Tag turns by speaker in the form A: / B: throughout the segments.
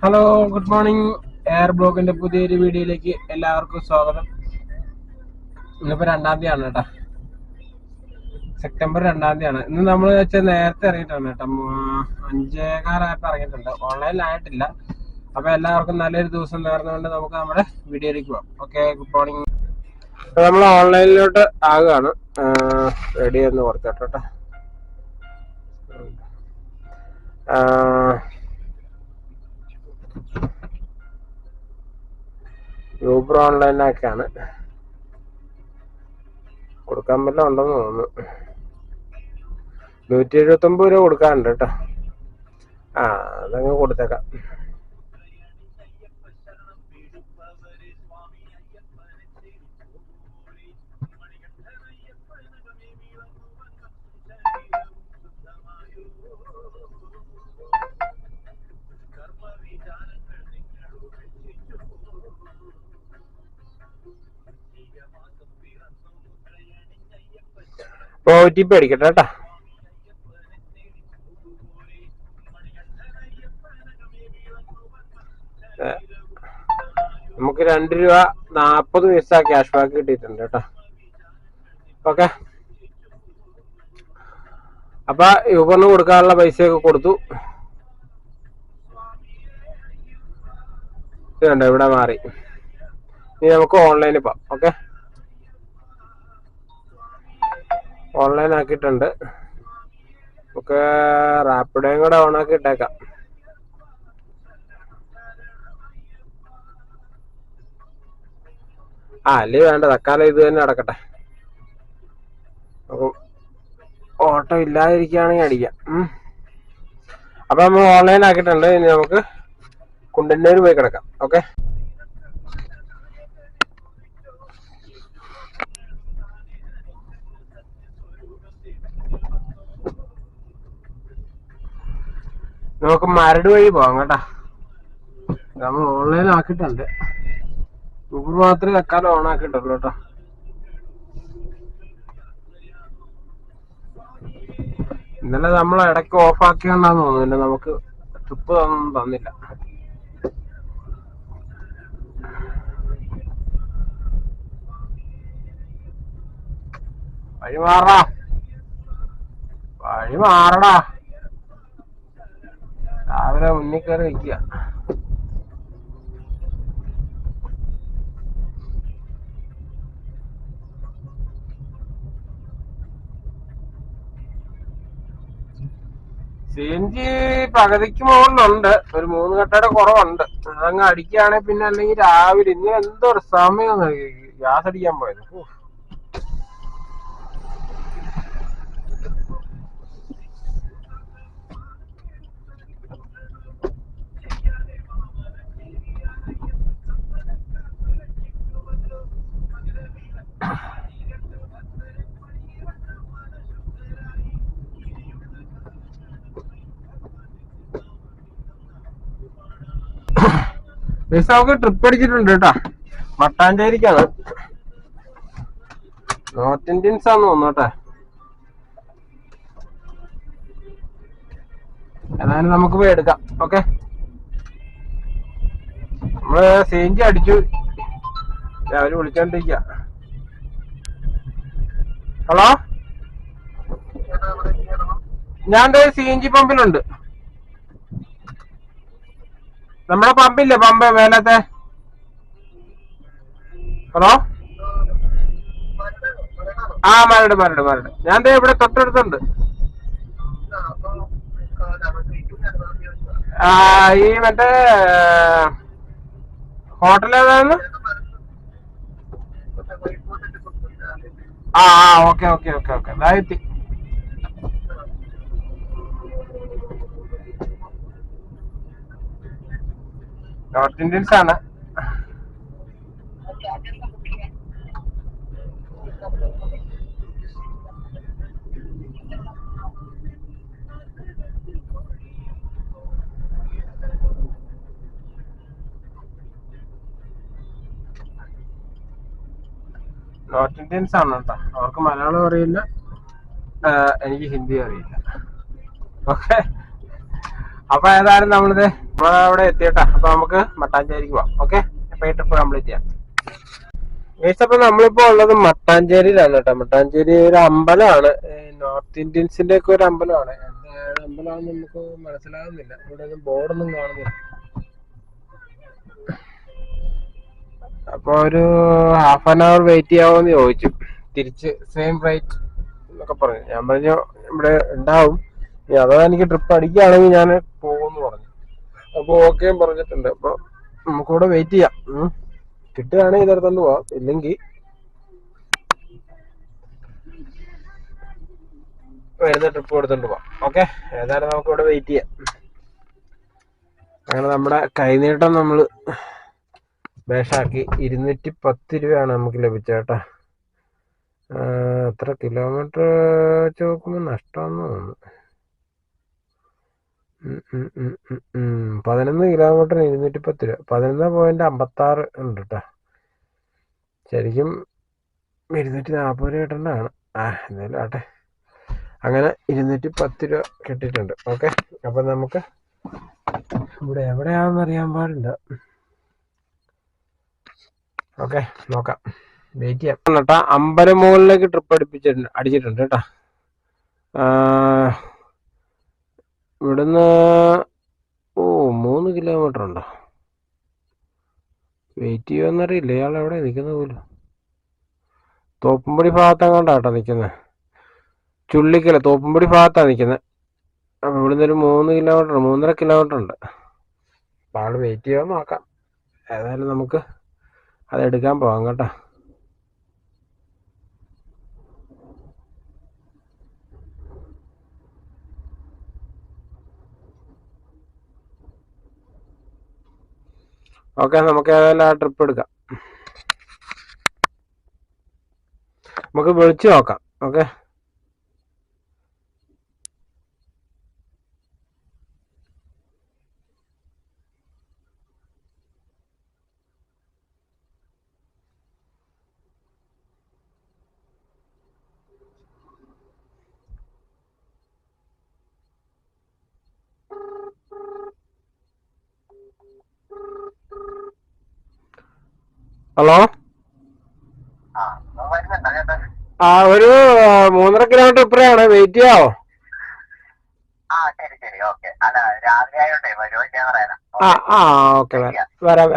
A: Hello, good morning. Air ബ്ലോഗിന്റെ പുതിയൊരു വീഡിയോയിലേക്ക് എല്ലാവർക്കും സ്വാഗതം. ഇന്നിപ്പോ 2-ാം തീയതിയാണ് കേട്ടോ, സെപ്റ്റംബർ 2-ാം തീയതിയാണ്. ഇന്ന് നമ്മൾ വെച്ചാൽ നേരത്തെ ഇറങ്ങിയിട്ടാണ് കേട്ടോ, 5:15 ഇറങ്ങിയിട്ടുണ്ട്. ഓൺലൈനിലായിട്ടില്ല. അപ്പൊ എല്ലാവർക്കും നല്ലൊരു ദിവസം നേർന്നുകൊണ്ട് നമുക്ക് നമ്മുടെ വീഡിയോയിലേക്ക് പോവാം. Okay, good morning. നമ്മൾ ഓൺലൈനിലോട്ട് ആകുകയാണ്. റെഡി എന്ന് കുറച്ചോട്ടെ. യൂബർ ഓൺലൈനൊക്കെയാണ് കൊടുക്കാൻ പറ്റില്ല ഉണ്ടെന്ന് തോന്നുന്നു. 179 രൂപ കൊടുക്കാറുണ്ട് കേട്ടോ. അതങ്ങ് കൊടുത്തേക്കാം. OTP അടിക്കട്ടെ കേട്ടാ. നമുക്ക് 2.40 ക്യാഷ് ബാക്ക് കിട്ടിയിട്ടുണ്ട് കേട്ടോ. ഓക്കെ, അപ്പൊ യൂബറിന് കൊടുക്കാനുള്ള പൈസയൊക്കെ കൊടുത്തു. ഇതുണ്ട്, ഇവിടെ മാറി. ഇനി നമുക്ക് ഓൺലൈനിൽ പോവാം. ഓക്കെ, ഓൺലൈൻ ആക്കിയിട്ടുണ്ട്. നമുക്ക് റാപ്പിഡോയും കൂടെ ഓൺ ആക്കി ഇട്ടേക്കാം. അല്ലേ വേണ്ട, തക്കാലം ഇത് തന്നെ നടക്കട്ടെ. ഓട്ടോ ഇല്ലാതിരിക്കുകയാണെങ്കിൽ അടിക്കാം. അപ്പൊ നമ്മൾ ഓൺലൈൻ ആക്കിയിട്ടുണ്ട്. ഇനി നമുക്ക് കുണ്ടന്നൂർ പോയി കിടക്കാം. ഓക്കെ, നമുക്ക് മരട് വഴി പോവാം കേട്ടാ. നമ്മൾ ഓൺലൈൻ ആക്കിയിട്ടുണ്ട്. യൂബർ മാത്രമേ തക്കാലം ഓൺ ആക്കിയിട്ടുള്ളൂ കേട്ടോ. ഇന്നലെ നമ്മൾ ഇടയ്ക്ക് ഓഫ് ആക്കിയോണ്ടാന്ന് തോന്നുന്നില്ല, നമുക്ക് ട്രിപ്പ് തന്നില്ല. വഴി മാറടാ. രാവിലെ മുന്നിൽ കയറി നിൽക്കുക. CNG പകുതിക്ക് മുകളിലുണ്ട്. ഒരു 3 കട്ടയുടെ കുറവുണ്ട്. അതങ്ങ് അടിക്കുകയാണെങ്കിൽ പിന്നെ, അല്ലെങ്കിൽ രാവിലെ ഇന്ന് എന്തൊരു സമയം ഗ്യാസ് അടിക്കാൻ പോയത്. നമുക്ക് ട്രിപ്പ് അടിച്ചിട്ടുണ്ട് കേട്ടാ. മട്ടാഞ്ചേരിക്കാണ്. നോർത്ത് ഇന്ത്യൻസ് ആന്ന് തോന്നുന്നു. ഏതായാലും നമുക്ക് പോയി എടുക്കാം. ഓക്കെ, നമ്മള് CNG അടിച്ചു. അവര് വിളിച്ചോണ്ടിരിക്ക. ഹലോ, ഞാൻ CNG പമ്പിലുണ്ട്. നമ്മുടെ പമ്പില്ലേ, പമ്പ് വേലത്തെ. ഹലോ, മരട്. ഞാൻ ഇവിടെ തൊട്ടടുത്തുണ്ട്. ഈ മറ്റേ ഹോട്ടൽ ഏതാന്ന്? ഓക്കെ. അതായെത്തി. നോർത്ത് ഇന്ത്യൻസ് ആണ്. നോർത്ത് ഇന്ത്യൻസ് ആണ് കേട്ടോ. അവർക്ക് മലയാളം അറിയില്ല, എനിക്ക് ഹിന്ദി അറിയില്ല. ഓക്കെ, അപ്പൊ ഏതായാലും നമ്മളിത് നമ്മളവിടെ എത്തിയട്ടാ. അപ്പൊ നമുക്ക് മട്ടാഞ്ചേരിക്ക് പോവാം. ഓക്കെ, അപ്പൊ ഈ ട്രിപ്പ് കംപ്ലീറ്റ് ചെയ്യാം. അപ്പൊ നമ്മളിപ്പോ ഉള്ളത് മട്ടാഞ്ചേരിയിലാണ് കേട്ടോ. മട്ടാഞ്ചേരി ഒരു അമ്പലമാണ്, നോർത്ത് ഇന്ത്യൻസിന്റെ ഒക്കെ ഒരു അമ്പലമാണ്. അമ്പലമാണെന്ന് നമുക്ക് മനസ്സിലാകുന്നില്ല, ഇവിടെ ഒന്നും ബോർഡൊന്നും കാണുന്നില്ല. അപ്പൊ ഒരു ½ വെയിറ്റ് ചെയ്യാവോന്ന് ചോദിച്ചു. തിരിച്ച് സെയിം റേറ്റ് എന്നൊക്കെ പറഞ്ഞു. ഞാൻ പറഞ്ഞു ഇവിടെ ഉണ്ടാവും, അഥവാ എനിക്ക് ട്രിപ്പ് അടിക്കുകയാണെങ്കിൽ ഞാൻ പോകുമെന്ന് പറഞ്ഞു. അപ്പൊ ഓക്കെ പറഞ്ഞിട്ടുണ്ട്. അപ്പൊ നമുക്കിവിടെ വെയിറ്റ് ചെയ്യാം. കിട്ടുകയാണെങ്കിൽ ഇതെടുത്തോണ്ട് പോവാം, ഇല്ലെങ്കിൽ വരുന്ന ട്രിപ്പ് എടുത്തോണ്ട് പോവാം. ഓക്കെ, ഏതായാലും നമുക്ക് ഇവിടെ വെയിറ്റ് ചെയ്യാം. അങ്ങനെ നമ്മുടെ കൈനീട്ടം നമ്മള് ബേഷാക്കി. 210 രൂപയാണ് നമുക്ക് ലഭിച്ചേട്ടാ. എത്ര കിലോമീറ്റർ വെച്ച് നോക്കുമ്പോൾ നഷ്ടമാണെന്ന് തോന്നുന്നു. 11 കിലോമീറ്ററിന് 210 രൂപ, 11.56 ഉണ്ട് കേട്ടോ. ശരിക്കും 240 രൂപ കിട്ടേണ്ടതാണ്. എന്തായാലും ആട്ടെ. അങ്ങനെ 210 രൂപ കിട്ടിയിട്ടുണ്ട്. ഓക്കെ, അപ്പൊ നമുക്ക് ഇവിടെ എവിടെയാണെന്ന് അറിയാൻ പാടില്ല. ഓക്കെ, നോക്കാം, വെയിറ്റ് ചെയ്യാം കേട്ടാ. അമ്പലമുകളിലേക്ക് ട്രിപ്പ് അടിച്ചിട്ടുണ്ട് കേട്ടാ. ഇവിടുന്ന് 3 കിലോമീറ്റർ ഉണ്ടോ? വെയിറ്റ് ചെയ്യുമെന്നറിയില്ല. ഇയാൾ എവിടെ നിൽക്കുന്നത് പോലും. തോപ്പുംപടി ഭാഗത്തെങ്ങാണ്ടാട്ടോ നിൽക്കുന്നത്. ചുള്ളിക്കല തോപ്പുംപടി ഭാഗത്താണ് നിൽക്കുന്നത്. അപ്പം ഇവിടുന്ന് ഒരു 3 കിലോമീറ്റർ 3.5 കിലോമീറ്റർ ഉണ്ട്. അപ്പം ആൾ വെയിറ്റ് ചെയ്യാൻ നോക്കാം. ഏതായാലും നമുക്ക് അതെടുക്കാൻ പോകാം കേട്ടോ. ഓക്കെ, നമുക്ക് ഏതായാലും ആ ട്രിപ്പ് എടുക്കാം. നമുക്ക് വിളിച്ചു നോക്കാം. Okay, hello. ഒരു 3.5 കിലോമീറ്റർ ഇപ്പറയാണ്. വെയിറ്റ് ചെയ്യാവോ? ഓക്കെ, വരാം.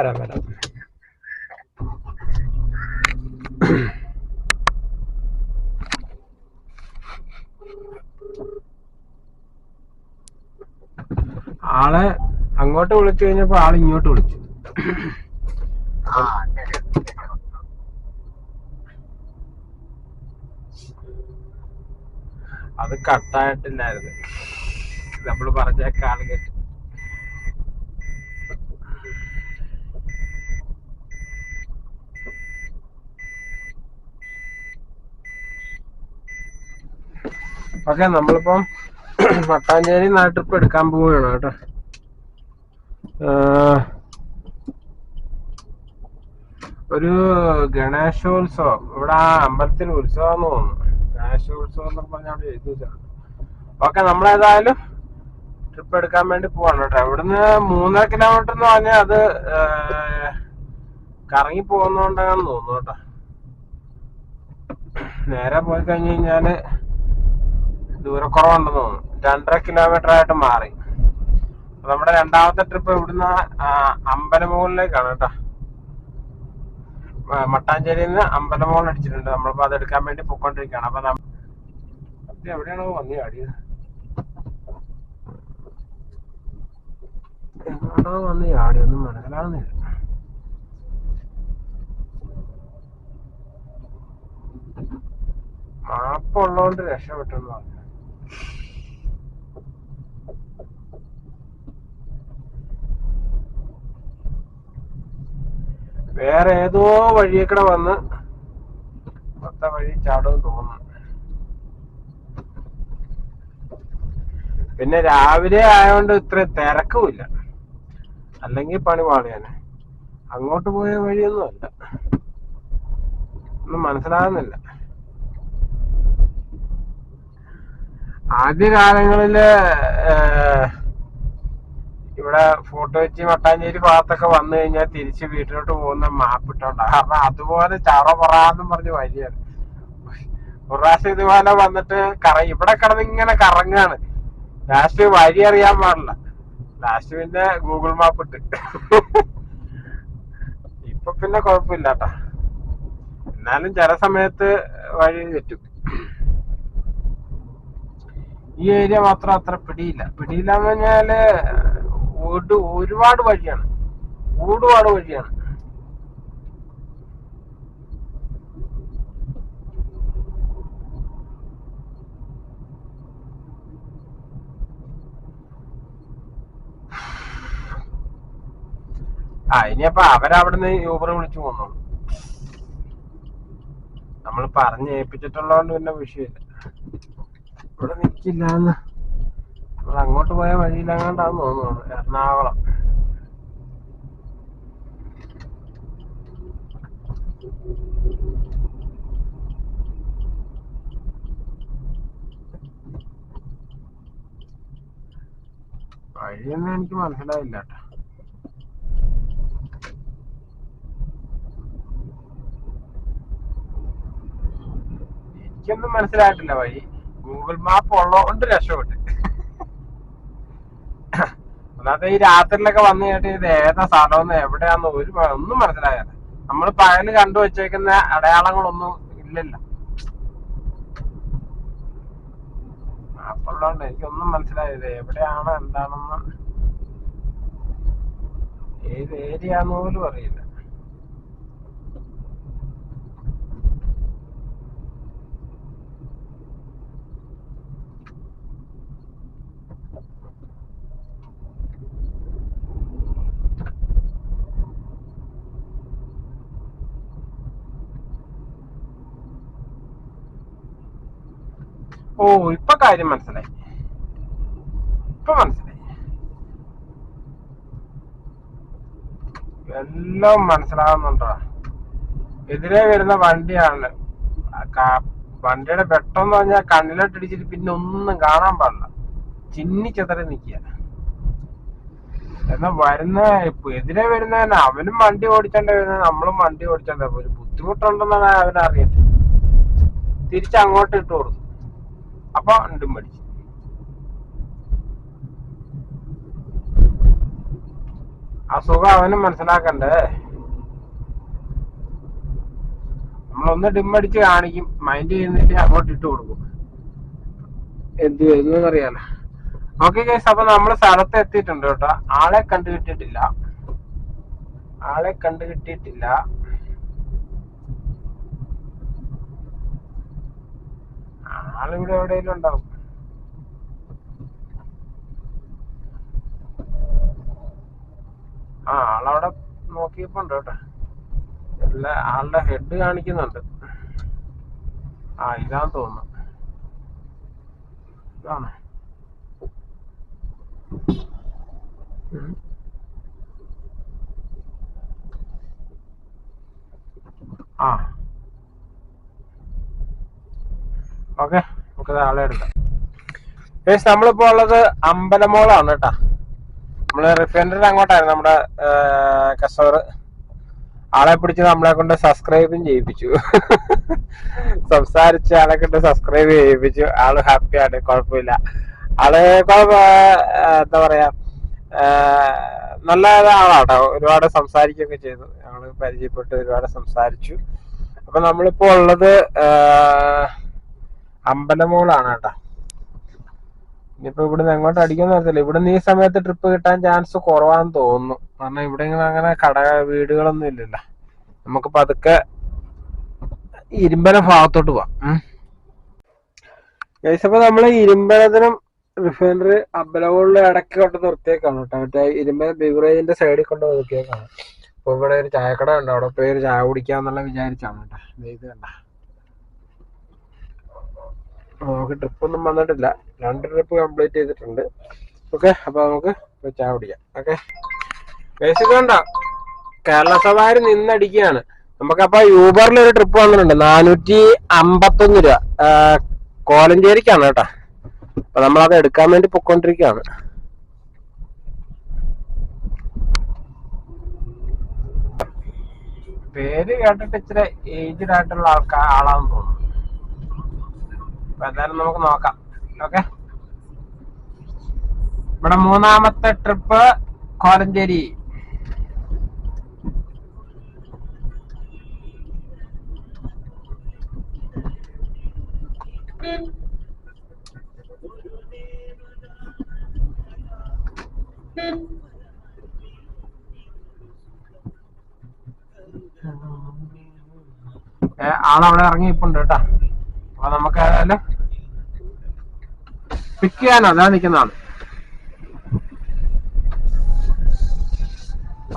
A: ആള് അങ്ങോട്ട് വിളിച്ചു കഴിഞ്ഞപ്പോ ആള് ഇങ്ങോട്ട് വിളിച്ചു. അത് കട്ടായിട്ടില്ലായിരുന്നു, നമ്മള് പറഞ്ഞേക്കാള് കേട്ടു. ഓക്കെ, നമ്മളിപ്പം മട്ടാഞ്ചേരി ട്രിപ്പ് എടുക്കാൻ പോവുകയാണ് കേട്ടോ. ഒരു ഗണേശോത്സവം ഇവിടെ ആ അമ്പലത്തിൽ ഉത്സവം തോന്നുന്നു. ഗണേശോത്സവം എന്നൊക്കെ പറഞ്ഞാൽ അവിടെ എഴുതിയിട്ടാണ്. ഓക്കെ, നമ്മളേതായാലും ട്രിപ്പ് എടുക്കാൻ വേണ്ടി പോവാണ് കേട്ടോ. ഇവിടുന്ന് 3.5 കിലോമീറ്റർ എന്ന് പറഞ്ഞാൽ അത് കറങ്ങി പോകുന്നോണ്ടാണെന്ന് തോന്നുന്നു കേട്ടോ. നേരെ പോയി കഴിഞ്ഞ് കഴിഞ്ഞാല് ദൂരക്കുറവുണ്ടെന്ന് തോന്നുന്നു. 2.5 കിലോമീറ്റർ ആയിട്ട് മാറി. നമ്മുടെ രണ്ടാമത്തെ ട്രിപ്പ് ഇവിടുന്ന് അമ്പലമുകളിലേക്കാണ് കേട്ടോ. മട്ടാഞ്ചേരിയിൽ നിന്ന് അമ്പലമുകൾ അടിച്ചിട്ടുണ്ട്. നമ്മളിപ്പോ അതെടുക്കാൻ വേണ്ടി പൊക്കോണ്ടിരിക്കുകയാണ്. അപ്പൊ എവിടെയാണോ വന്നു ചാടിയത്? എങ്ങോട്ടോ വന്ന് ചാടിയൊന്നും മനസ്സിലാവുന്നില്ല. മാപ്പുള്ളതുകൊണ്ട് രക്ഷപ്പെട്ടെന്ന് പറഞ്ഞു. വേറെ ഏതോ വഴിയേക്കടെ വന്ന് ഒത്ത വഴി ചാടുമെന്ന് തോന്നുന്നു. പിന്നെ രാവിലെ ആയതുകൊണ്ട് ഇത്ര തിരക്കുമില്ല, അല്ലെങ്കിൽ പണി പാടിയാണ്. അങ്ങോട്ട് പോയ വഴിയൊന്നും അല്ല, ഒന്നും മനസ്സിലാകുന്നില്ല. ആദ്യകാലങ്ങളില് ഇവിടെ ഫോട്ടോ വെച്ച് മട്ടാഞ്ചേരി ഭാഗത്തൊക്കെ വന്നു കഴിഞ്ഞാൽ തിരിച്ച് വീട്ടിലോട്ട് പോകുന്ന മാപ്പ് ഇട്ടോണ്ടാ. കാരണം അതുപോലെ ചറ പറയാന്നും പറഞ്ഞ് വഴിയാണ്. ഒരു പ്രാവശ്യം ഇതുപോലെ വന്നിട്ട് ഇവിടെ കിടന്ന് ഇങ്ങനെ കറങ്ങാണ്. ലാസ്റ്റ് വഴി അറിയാൻ പാടില്ല. ലാസ്റ്റ് പിന്നെ ഗൂഗിൾ മാപ്പ് ഇട്ട്. ഇപ്പൊ പിന്നെ കുഴപ്പമില്ല കേട്ടാ. എന്നാലും ചില സമയത്ത് വഴി തെറ്റും. ഈ ഏരിയ മാത്രം അത്ര പിടിയില്ലാന്ന് പറഞ്ഞാല് ഒരുപാട് വഴിയാണ്. ഇനിയപ്പോ അവരവിടുന്ന് യൂബർ വിളിച്ചു പോന്നോളൂ. നമ്മൾ പറഞ്ഞ് ഏൽപ്പിച്ചിട്ടുള്ളതുകൊണ്ട് പിന്നെ വിഷയമില്ല. ഇവിടെ നിൽക്കില്ലാന്ന് നമ്മൾ അങ്ങോട്ട് പോയ വഴിയിലങ്ങാണ്ടാന്ന് തോന്നുന്നു. എറണാകുളം. വഴിയൊന്നും എനിക്ക് മനസ്സിലായില്ല കേട്ടോ. എനിക്കൊന്നും മനസ്സിലായിട്ടില്ല വഴി. ഗൂഗിൾ മാപ്പ് ഉള്ളതുകൊണ്ട് രക്ഷപ്പെട്ട്. അല്ലാതെ ഈ രാത്രിയിലൊക്കെ വന്നു കേട്ട് ഇത് ഏതാ സ്ഥലമെന്ന് എവിടെയാന്ന് ഒന്നും മനസ്സിലാകാതെ. നമ്മൾ പകല് കണ്ടു വെച്ചേക്കുന്ന അടയാളങ്ങളൊന്നും ഇല്ലല്ലോ. മാപ്പുള്ളതുകൊണ്ട് എനിക്കൊന്നും മനസ്സിലായത് എവിടെയാണ് എന്താണെന്ന്, ഏത് ഏരിയാന്ന് പോലും അറിയില്ല. ഓ, ഇപ്പൊ കാര്യം മനസ്സിലായി. എല്ലാം മനസ്സിലാകുന്നുണ്ടോ? എതിരെ വരുന്ന വണ്ടിയാണ്. വണ്ടിയുടെ വെട്ടമെന്ന് പറഞ്ഞാൽ കണ്ണിലോട്ടിടിച്ചിട്ട് പിന്നെ ഒന്നും കാണാൻ പാടില്ല. ചിന്നിച്ചെതറി നിൽക്കുക. എന്നാ എതിരെ വരുന്നതന്നെ അവനും വണ്ടി ഓടിച്ചോണ്ട് വരുന്നത്, നമ്മളും വണ്ടി ഓടിച്ചോണ്ട്. ഒരു ബുദ്ധിമുട്ടുണ്ടെന്നാണ് അവനറിയത്തില്ല. തിരിച്ചങ്ങോട്ട് ഇട്ട് കൊടുത്തു. അപ്പൊ രണ്ടും പഠിച്ചു. ആ സുഖം അവനും മനസ്സിലാക്കണ്ടേ. നമ്മളൊന്ന് ഡിമ്മടിച്ച് കാണിക്കും, മൈൻഡ് ചെയ്യുന്നിട്ട് അങ്ങോട്ട് ഇട്ട് കൊടുക്കും. എന്ത് വരുന്നറിയാലോ. ഓക്കെ ഗൈസ്, അപ്പൊ നമ്മള് സ്ഥലത്ത് എത്തിയിട്ടുണ്ട് കേട്ടോ. ആളെ കണ്ടു കിട്ടിയിട്ടില്ല. ആളിവിടെ എവിടെയെങ്കിലും ഉണ്ടാവും. ആളവിടെ നോക്കിയപ്പോണ്ട് കേട്ടോ. ആളുടെ ഹെഡ് കാണിക്കുന്നുണ്ട്. ഇതാന്ന് തോന്നുന്നു. ഇതാണ്. ഓക്കെ, നമുക്ക് ആളെ എടുക്കാം. നമ്മളിപ്പോ ഉള്ളത് അമ്പലമോളാണ് കേട്ടാ. നമ്മള് റിഫൈനറിൽ അങ്ങോട്ടായിരുന്നു നമ്മുടെ കസ്റ്റമർ. ആളെ പിടിച്ച് നമ്മളെ കൊണ്ട് സബ്സ്ക്രൈബും ചെയ്യിപ്പിച്ചു. സംസാരിച്ച് ആളെ കൊണ്ട് സബ്സ്ക്രൈബ് ചെയ്യിപ്പിച്ചു. ആള് ഹാപ്പിയാണ്, കുഴപ്പമില്ല. ആള് എന്താ പറയാ, നല്ല ആളാട്ടോ. ഒരുപാട് സംസാരിക്കുകയൊക്കെ ചെയ്തു. ഞങ്ങള് പരിചയപ്പെട്ട് ഒരുപാട് സംസാരിച്ചു. അപ്പൊ നമ്മളിപ്പോ ഉള്ളത് അമ്പലമോളാണ് കേട്ടാ. ഇനിയിപ്പോ ഇവിടുന്ന് എങ്ങോട്ട് അടിക്കുന്ന അറിയത്തില്ല. ഇവിടുന്ന് ഈ സമയത്ത് ട്രിപ്പ് കിട്ടാൻ ചാൻസ് കുറവാന്ന് തോന്നുന്നു. കാരണം ഇവിടെ അങ്ങനെ വീടുകളൊന്നും ഇല്ലല്ലോ. നമുക്ക് പതുക്കെ ഇരുമ്പനം ഭാഗത്തോട്ട് പോവാം. അപ്പൊ നമ്മള് ഇരുമ്പനത്തിനും റിഫൈനറി അമ്പലമോളിൽ ഇടയ്ക്ക് കൊണ്ട് നിർത്തിയേക്കാണ് കേട്ടോ. മറ്റേ ഇരുമ്പനം ബിവറേജിന്റെ സൈഡിൽ കൊണ്ട് നിർത്തിയേക്കാണ്. അപ്പൊ ഇവിടെ ഒരു ചായക്കട ഉണ്ട്, അവിടെ പോയി ഒരു ചായ കുടിക്കാന്നുള്ള വിചാരിച്ചാണ് കേട്ടോ. ഇത് കണ്ട, നമുക്ക് ട്രിപ്പൊന്നും വന്നിട്ടില്ല. 2 ട്രിപ്പ് കംപ്ലീറ്റ് ചെയ്തിട്ടുണ്ട്. ഓക്കെ, അപ്പൊ നമുക്ക് ചായ കുടിക്കാം. ഓക്കെ, ബേസിക് കേരള സവാരി നിന്നടിക്കുകയാണ്. നമുക്കപ്പൊ യൂബറിൽ ഒരു ട്രിപ്പ് വന്നിട്ടുണ്ട് 451 രൂപ. കോലഞ്ചേരിക്കാണ് കേട്ടോ. അപ്പൊ നമ്മളത് എടുക്കാൻ വേണ്ടി പൊക്കോണ്ടിരിക്കുകയാണ്. പേര് കേട്ടിട്ട് ഇച്ചിരി ഏജ്ഡ് ആയിട്ടുള്ള ആളാന്ന് തോന്നുന്നു. അപ്പൊ എന്തായാലും നമുക്ക് നോക്കാം. ഓക്കെ, ഇവിടെ 3ാമത്തെ ട്രിപ്പ് കോലഞ്ചേരി. ആളവിടെ ഇറങ്ങിയിപ്പുണ്ട് കേട്ടാ. അപ്പൊ നമുക്ക് ഏതായാലും പിക്ക് ചെയ്യാനോ അതാ നിൽക്കുന്ന ആള്.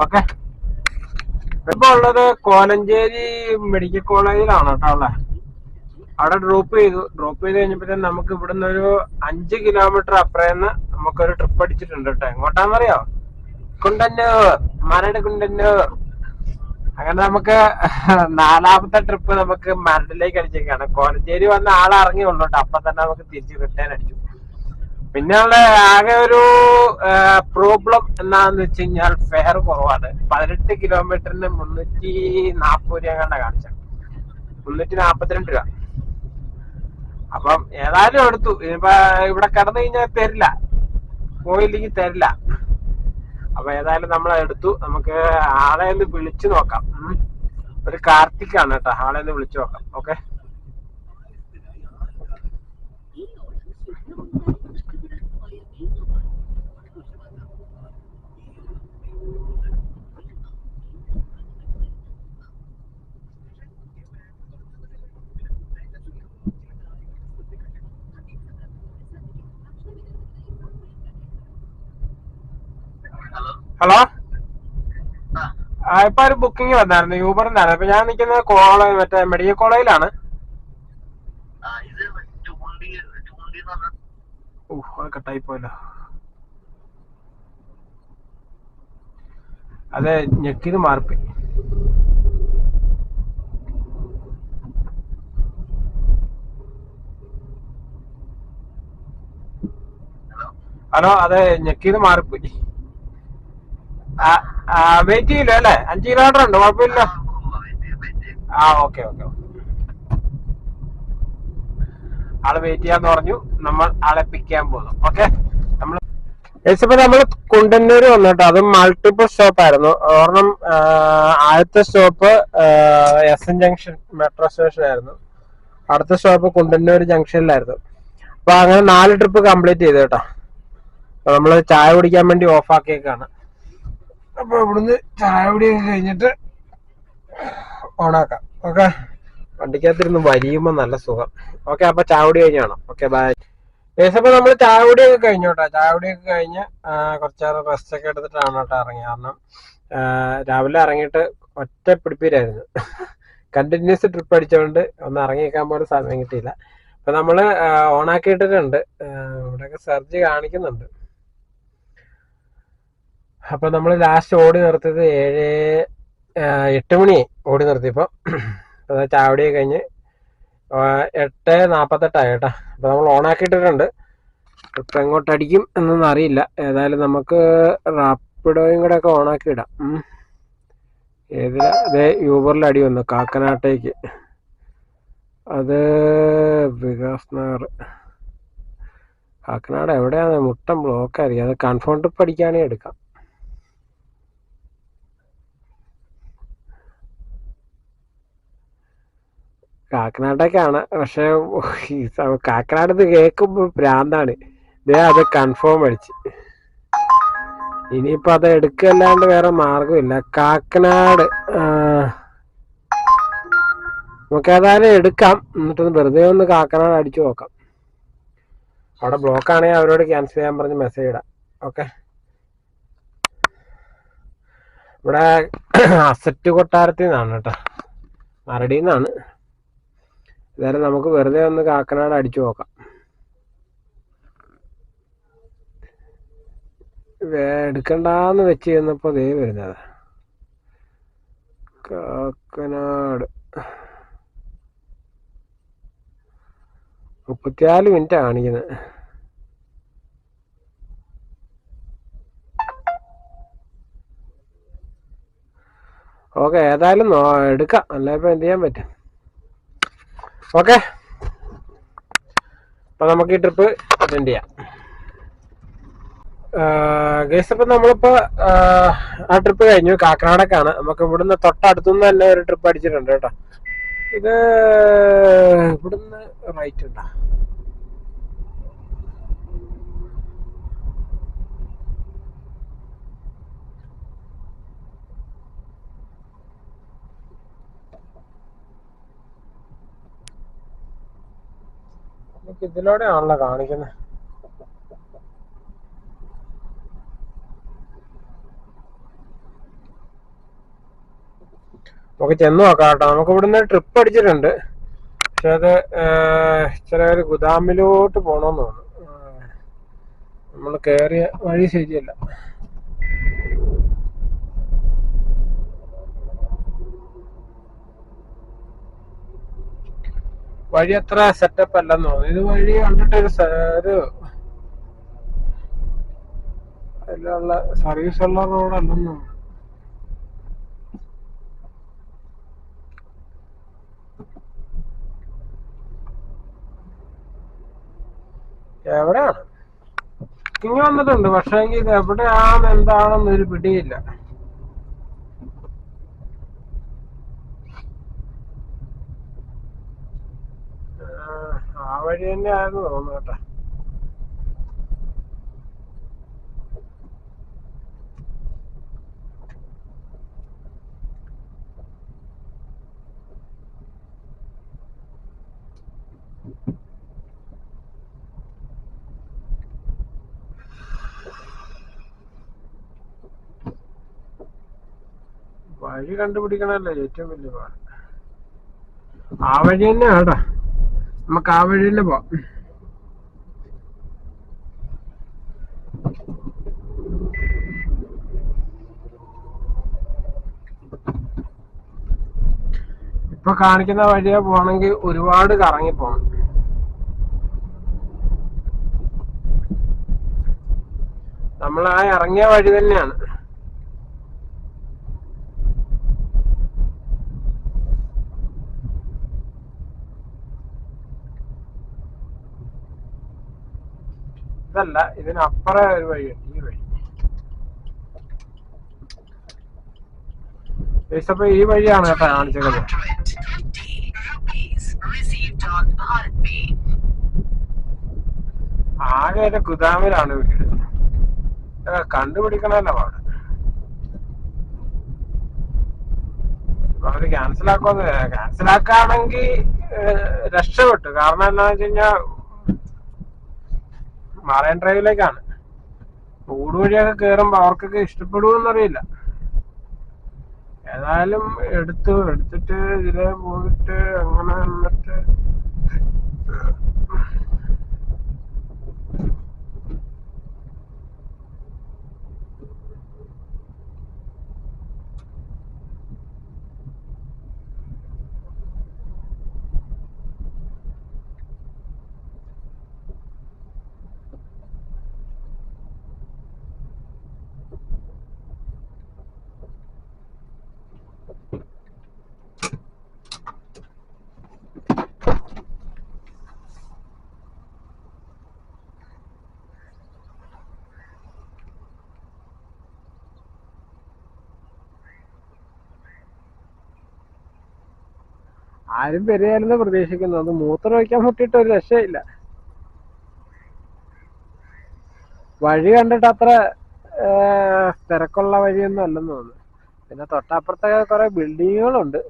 A: ഓക്കെ, ഇപ്പൊ ഉള്ളത് കോലഞ്ചേരി മെഡിക്കൽ കോളേജിലാണ് കേട്ടോ ഉള്ളത്. അവിടെ ഡ്രോപ്പ് ചെയ്ത് കഴിഞ്ഞപ്പോഴത്തേനും നമുക്ക് ഇവിടുന്ന് ഒരു 5 കിലോമീറ്റർ അപ്പുറേന്ന് നമുക്കൊരു ട്രിപ്പ് അടിച്ചിട്ടുണ്ട് കേട്ടോ. എങ്ങോട്ടാന്നറിയോ? കുണ്ടന്നൂർ, മരട് കുണ്ടന്നൂർ. അങ്ങനെ നമുക്ക് 4ാമത്തെ ട്രിപ്പ് നമുക്ക് മരടിലേക്ക് അടിച്ചേക്കാണ്. കോലഞ്ചേരി വന്ന ആളെ ഇറങ്ങിയുള്ളൂ കേട്ടോ. അപ്പൊ തന്നെ നമുക്ക് തിരിച്ച് റിട്ടേൺ അടിച്ചു. പിന്നെയുള്ള ആകെ ഒരു പ്രോബ്ലം എന്താന്ന് വെച്ച് കഴിഞ്ഞാൽ ഫെയർ കുറവാണ്. 18 കിലോമീറ്ററിന് 340 രൂപ കണ്ട കാണിച്ച, 342 രൂപ. അപ്പം ഏതായാലും എടുത്തു. ഇനിയിപ്പൊ ഇവിടെ കിടന്നു കഴിഞ്ഞാൽ തരില്ല, പോയില്ലെങ്കിൽ തരില്ല. അപ്പൊ ഏതായാലും നമ്മൾ എടുത്തു. നമുക്ക് ആളെ ഒന്ന് വിളിച്ചു നോക്കാം. ഒരു കാർത്തിക്കാണ് കേട്ടോ, ആളെ ഒന്ന് വിളിച്ചു നോക്കാം. Okay, hello. ഇപ്പൊ ഒരു ബുക്കിംഗ് വന്നായിരുന്നു, യൂബറിനാണ്. അപ്പൊ ഞാൻ നിൽക്കുന്നത് മറ്റേ മെഡിക്കൽ കോളേജിലാണ്. കട്ടായി പോയല്ലോ. അതെ, ഞെക്കിത് മാറിപ്പോയി. ഹലോ, അതെ, ഞെക്കിത് മാറിപ്പോയി. വെയിറ്റ് ചെയ്യില്ല അല്ലേ? 5 കിലോമീറ്റർ ഉണ്ട്, കുഴപ്പമില്ല. ഓക്കെ. ആള് വെയിറ്റ് ചെയ്യാന്ന് പറഞ്ഞു. നമ്മൾ ആളെ പിക്ക് ചെയ്യാൻ പോകുന്നു. ഓക്കെ, ഇപ്പൊ നമ്മൾ കുണ്ടന്നൂര് വന്നു കേട്ടോ. അതും മൾട്ടിപ്പിൾ സ്റ്റോപ്പ് ആയിരുന്നു. ഒരെണ്ണം ആദ്യത്തെ സ്റ്റോപ്പ് എസ്.എൻ. ജംഗ്ഷൻ മെട്രോ സ്റ്റേഷൻ ആയിരുന്നു. അടുത്ത സ്റ്റോപ്പ് കുണ്ടന്നൂർ ജംഗ്ഷനിലായിരുന്നു. അപ്പൊ അങ്ങനെ 4 ട്രിപ്പ് കംപ്ലീറ്റ് ചെയ്തു കേട്ടോ. നമ്മള് ചായ കുടിക്കാൻ വേണ്ടി ഓഫ് ആക്കിയേക്കാണ്. അപ്പൊ ഇവിടുന്ന് ചായ കുടിയൊക്കെ കഴിഞ്ഞിട്ട് ഓണാക്കാം. ഓക്കെ, വണ്ടിക്കകത്തിരുന്ന് വലിയുമ്പോ നല്ല സുഖം. ഓക്കെ, അപ്പൊ ചായ കുടി കഴിഞ്ഞ് കാണാം. Okay, bye. അപ്പൊ നമ്മള് ചായ കുടിയൊക്കെ കഴിഞ്ഞു കേട്ടോ. ചായ കുടിയൊക്കെ കഴിഞ്ഞ് കുറച്ചേരം റെസ്റ്റ് ഒക്കെ എടുത്തിട്ടാണ് കേട്ടോ ഇറങ്ങി. കാരണം രാവിലെ ഇറങ്ങിയിട്ട് ഒറ്റ പിടിപ്പിലായിരുന്നു. കണ്ടിന്യൂസ് ട്രിപ്പ് അടിച്ചുകൊണ്ട് ഒന്ന് ഇറങ്ങിയേക്കാൻ പോലും സമയം കിട്ടിയില്ല. അപ്പൊ നമ്മള് ഓണാക്കിയിട്ടിട്ടുണ്ട്. ഇവിടെയൊക്കെ സെർച്ച് കാണിക്കുന്നുണ്ട്. അപ്പൊ നമ്മൾ ലാസ്റ്റ് ഓടി നിർത്തിയത് 8 മണി ഓടി നിർത്തിയപ്പോ. ചായ കുടിയൊക്കെ കഴിഞ്ഞ് 8:48 കേട്ടോ. അപ്പൊ നമ്മൾ ഓണാക്കിയിട്ടിട്ടുണ്ട്. ഇപ്പൊ എങ്ങോട്ടടിക്കും എന്നൊന്നും അറിയില്ല. ഏതായാലും നമുക്ക് റാപ്പിഡോയും കൂടെ ഒക്കെ ഓണാക്കി ഇടാം. അതേ യൂബറിൽ അടി വന്നു കാക്കനാട്ടേക്ക്. അത് വികാസ് നഗർ. കാക്കനാട് എവിടെയാണ്? മുട്ടം ബ്ലോക്ക് ആയിരിക്കും. അത് കൺഫേം ട്രിപ്പ് അടിക്കുകയാണെങ്കിൽ എടുക്കാം. കാക്കനാട്ടേക്കാണ്. പക്ഷെ കാക്കനാട് കേൾക്കുമ്പോ ഭ്രാന്താണ്. അത് കൺഫേം അടിച്ച്. ഇനിയിപ്പോ അത് എടുക്കല്ലാണ്ട് വേറെ മാർഗമില്ല. കാക്കനാട് നമുക്ക് ഏതായാലും എടുക്കാം. എന്നിട്ടൊന്ന് വെറുതെ ഒന്ന് കാക്കനാട് അടിച്ചു നോക്കാം. അവിടെ ബ്ലോക്ക് ആണെങ്കിൽ അവരോട് ക്യാൻസൽ ചെയ്യാൻ പറഞ്ഞ് മെസ്സേജ് ഇടാം. ഓക്കെ, ഇവിടെ അസറ്റ് കൊട്ടാരത്തിൽ നിന്നാണ് കേട്ടോ, മരടിയിൽ നിന്നാണ്. ഏതായാലും നമുക്ക് വെറുതെ ഒന്ന് കാക്കനാട് അടിച്ചു നോക്കാം. എടുക്കണ്ടെന്ന് വെച്ച് ചെന്നപ്പോ ദേ വരുന്നത് കാക്കനാട്. 34 മിനിറ്റാ കാണിക്കുന്നത്. ഓക്കെ, ഏതായാലും എടുക്കാം, അല്ല ഇപ്പൊ എന്ത് ചെയ്യാൻ പറ്റും. ഓക്കെ, അപ്പൊ നമുക്ക് ഈ ട്രിപ്പ് അറ്റൻഡ് ചെയ്യാം. ഗൈസ്, അപ്പൊ നമ്മളിപ്പോ ആ ട്രിപ്പ് കഴിഞ്ഞു. കാക്കനാടക്കാണ്. നമുക്ക് ഇവിടുന്ന് തൊട്ടടുത്തുനിന്ന് തന്നെ ഒരു ട്രിപ്പ് അടിച്ചിട്ടുണ്ട് കേട്ടോ. ഇത് ഇവിടുന്ന് റൈറ്റ് ഉണ്ടോ? നമുക്ക് ഇതിലൂടെ ആണല്ലോ കാണിക്കുന്നത്. നമുക്ക് ചെന്ന് നോക്കാം കേട്ടോ. നമുക്ക് ഇവിടുന്ന് ട്രിപ്പ് അടിച്ചിട്ടുണ്ട്. പക്ഷെ അത് ചില ഒരു ഗുദാമിലോട്ട് പോകണമെന്ന് തോന്നുന്നു. നമ്മൾ കയറിയ വഴി ശരിയല്ല. വഴി അത്ര സെറ്റപ്പ് അല്ലെന്ന് തോന്നുന്നു. ഇത് വഴി കണ്ടിട്ട് ഒരു അതിലുള്ള സർവീസ് ഉള്ള റോഡല്ലെന്ന് തോന്നുന്നു. എവിടെയാണ് ഇങ്ങ് വന്നിട്ടുണ്ട്, പക്ഷേ ഇത് എവിടെയാണ് എന്താണെന്നൊരു പിടിയില്ല. ആ വഴി തന്നെ ആയിരുന്നു തോന്നുന്നു കേട്ടോ. വഴി കണ്ടുപിടിക്കണല്ലോ ഏറ്റവും വലിയ പാട്. ആ വഴി തന്നെ ആടാ, നമുക്ക് ആ വഴി തന്നെ പോവാം. ഇപ്പൊ കാണിക്കുന്ന വഴിയെ പോണെങ്കിൽ ഒരുപാട് കറങ്ങി പോണം. നമ്മൾ ആ ഇറങ്ങിയ വഴി തന്നെയാണ്. ഇതല്ല, ഇതിനപ്പുറം ഒരു വഴിയുണ്ട്, ഈ വഴി. ഇപ്പൊ ഈ വഴിയാണ് കേട്ടോ കാണിച്ചത്. ആകെ ഒരു ഗുദാമിലാണ് വീട്. കണ്ടുപിടിക്കണല്ലോ പാട്. അവര് ക്യാൻസലാക്കുകയാണെങ്കിൽ രക്ഷപ്പെട്ടു. കാരണം എന്താന്ന് വെച്ച് കഴിഞ്ഞാൽ മറൈൻ ഡ്രൈവിലേക്കാണ്. ഊട് വഴിയൊക്കെ കയറുമ്പോ അവർക്കൊക്കെ ഇഷ്ടപ്പെടുമെന്നറിയില്ല. ഏതായാലും എടുത്തിട്ട് ഇതിലെ പോയിട്ട് അങ്ങനെ എന്നിട്ട് ആരും പെരിയാലെന്ന് പ്രതീക്ഷിക്കുന്നു. അത് മൂത്രം ഒഴിക്കാൻ മുട്ടിയിട്ട് ഒരു രക്ഷയില്ല. വഴി കണ്ടിട്ട് അത്ര തിരക്കുള്ള വഴിയൊന്നും അല്ലെന്ന് തോന്നുന്നു. പിന്നെ തൊട്ടപ്പുറത്തൊക്കെ കുറെ ബിൽഡിങ്ങുകളുണ്ട്.